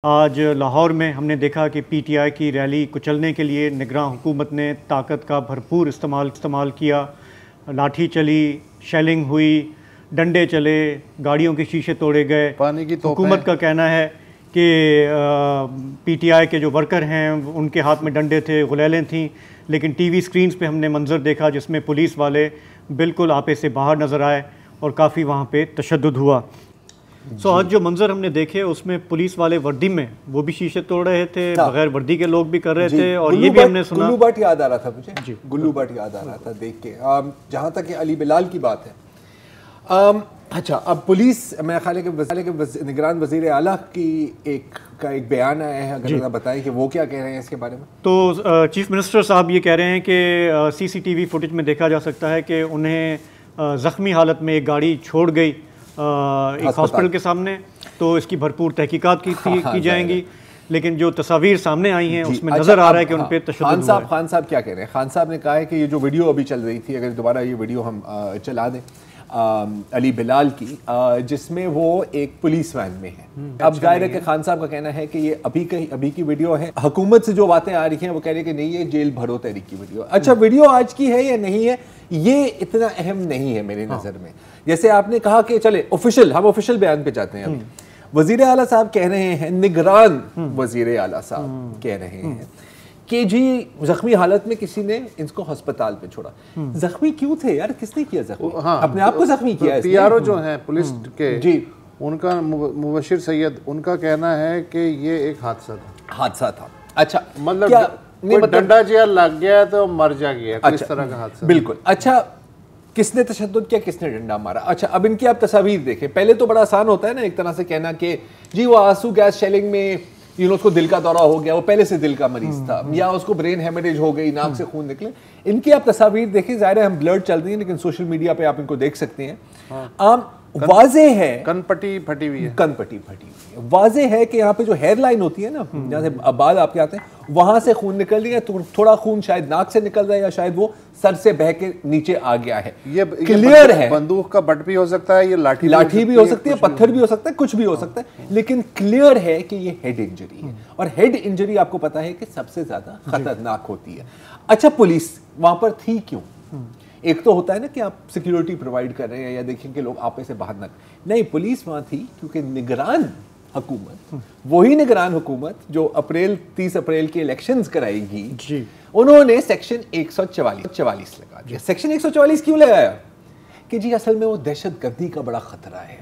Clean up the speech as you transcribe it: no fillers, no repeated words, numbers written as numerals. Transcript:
آج لاہور میں ہم نے دیکھا کہ پی ٹی آئی کی ریلی کچلنے کے لیے نگراں حکومت نے طاقت کا بھرپور استعمال کیا. لاٹھی چلی، شیلنگ ہوئی، ڈنڈے چلے، گاڑیوں کے شیشے توڑے گئے. حکومت کا کہنا ہے کہ پی ٹی آئی کے جو ورکر ہیں ان کے ہاتھ میں ڈنڈے تھے، غلیلیں تھیں، لیکن ٹی وی سکرینز پہ ہم نے منظر دیکھا جس میں پولیس والے بالکل آپے سے باہر نظر آئے اور کافی وہاں پہ تشدد ہوا. آج جو منظر ہم نے دیکھے اس میں پولیس والے وردی میں وہ بھی شیشے توڑ رہے تھے، بغیر وردی کے لوگ بھی کر رہے تھے. اور یہ بھی ہم نے سنا، گلو بٹ یاد آ رہا تھا مجھے، گلو بٹ یاد آ رہا تھا دیکھ کے. جہاں تک کہ علی بلال کی بات ہے، اچھا اب پولیس، میں خیال ہے کہ نگران وزیر اعلیٰ کا ایک بیان آیا ہے، اگر ذرا بتائیں کہ وہ کیا کہہ رہے ہیں اس کے بارے میں. تو چیف منسٹر صاحب یہ کہہ رہے ہیں کہ سی سی ٹی وی فوٹیج میں دیکھا جا سکتا ہے کہ انہیں زخمی حالت میں ایک گاڑی چھوڑ گئی ایک ہاسپٹل کے سامنے، تو اس کی بھرپور تحقیقات کی جائیں گی. لیکن جو تصاویر سامنے آئی ہیں اس میں نظر آ رہا ہے کہ ان پہ تشدد ہوا ہے. خان صاحب کیا کہہ رہے ہیں؟ خان صاحب نے کہا ہے کہ یہ جو ویڈیو ابھی چل رہی تھی، اگر دوبارہ یہ ویڈیو ہم چلا دیں علی بلال کی، جس میں وہ ایک پولیس وین میں ہے. اب ظاہر ہے کہ خان صاحب کا کہنا ہے کہ یہ ابھی کی ویڈیو ہے. حکومت سے جو باتیں آ رہی ہیں وہ کہہ رہے ہیں کہ نہیں، یہ جیل بھرو تحریک کی ویڈیو. اچھا ویڈیو آج کی ہے یا نہیں ہے یہ اتنا اہم نہیں ہے میری نظر میں. جیسے آپ نے کہا کہ چلے ہم آفیشیل بیان پہ جاتے ہیں. ابھی وزیر اعلیٰ صاحب کہہ رہے ہیں، نگران وزیر اعلیٰ صاحب کہہ رہے ہیں کہ جی زخمی حالت میں کسی نے ان کو ہسپتال پہ چھوڑا. زخمی کیوں تھے یار؟ کس نے کیا زخمی؟ اپنے آپ کو زخمی کیا ہے. پی آر او جو ہیں پولیس کے، جی ان کا مبشر سید، ان کا کہنا ہے کہ یہ ایک حادثہ تھا. اچھا مطلب ڈنڈا جیا لگ گیا تو مر جا گیا، اس طرح کا حادثہ. بالکل. اچھا کس نے تشدد کیا، کس نے ڈنڈا مارا؟ اچھا اب ان کی آپ تصاویر دیکھیں. پہلے تو بڑا آسان ہوتا ہے نا ایک طرح سے کہنا کہ جی وہ آنسو گیس شیلنگ میں اس کو دل کا دورہ ہو گیا، وہ پہلے سے دل کا مریض تھا، یا اس کو برین ہیمریج ہو گئی، ناک سے خون نکلے. ان کی آپ تصاویر دیکھیں، ظاہر ہے ہم بلرڈ چل رہی ہیں لیکن سوشل میڈیا پہ آپ ان کو دیکھ سکتے ہیں. واضح ہے کن پٹی پھٹی ہوئی ہے. واضح ہے کہ یہاں پہ جو ہیئر لائن ہوتی ہے نا، جہاں سے بال آپ کے آتے ہیں، وہاں سے خون نکل رہی ہے. تھوڑا خون شاید ناک سے نکل رہا ہے یا شاید وہ سر سے بہہ کے نیچے آ گیا ہے. یہ کلیئر ہے. بندوق کا بٹ بھی ہو سکتا ہے، یہ لاٹھی بھی ہو سکتی ہے، پتھر بھی ہو سکتا ہے، کچھ بھی ہو سکتا ہے، لیکن کلیئر ہے کہ یہ ہیڈ انجری ہے. اور ہیڈ انجری آپ کو پتا ہے کہ سب سے زیادہ خطرناک ہوتی ہے. اچھا پولیس وہاں پر تھی کیوں؟ ایک تو ہوتا ہے نا کہ آپ سیکیورٹی پرووائڈ کر رہے ہیں یا دیکھیں کہ لوگ آپے سے باہر نہ. نہیں، پولیس وہاں تھی کیونکہ نگران حکومت، وہی نگران حکومت جو 30 اپریل کے الیکشنز کرائے گی، انہوں نے سیکشن 144 لگا دیا. سیکشن 144 کیوں لگایا؟ کہ جی اصل میں وہ دہشت گردی کا بڑا خطرہ ہے.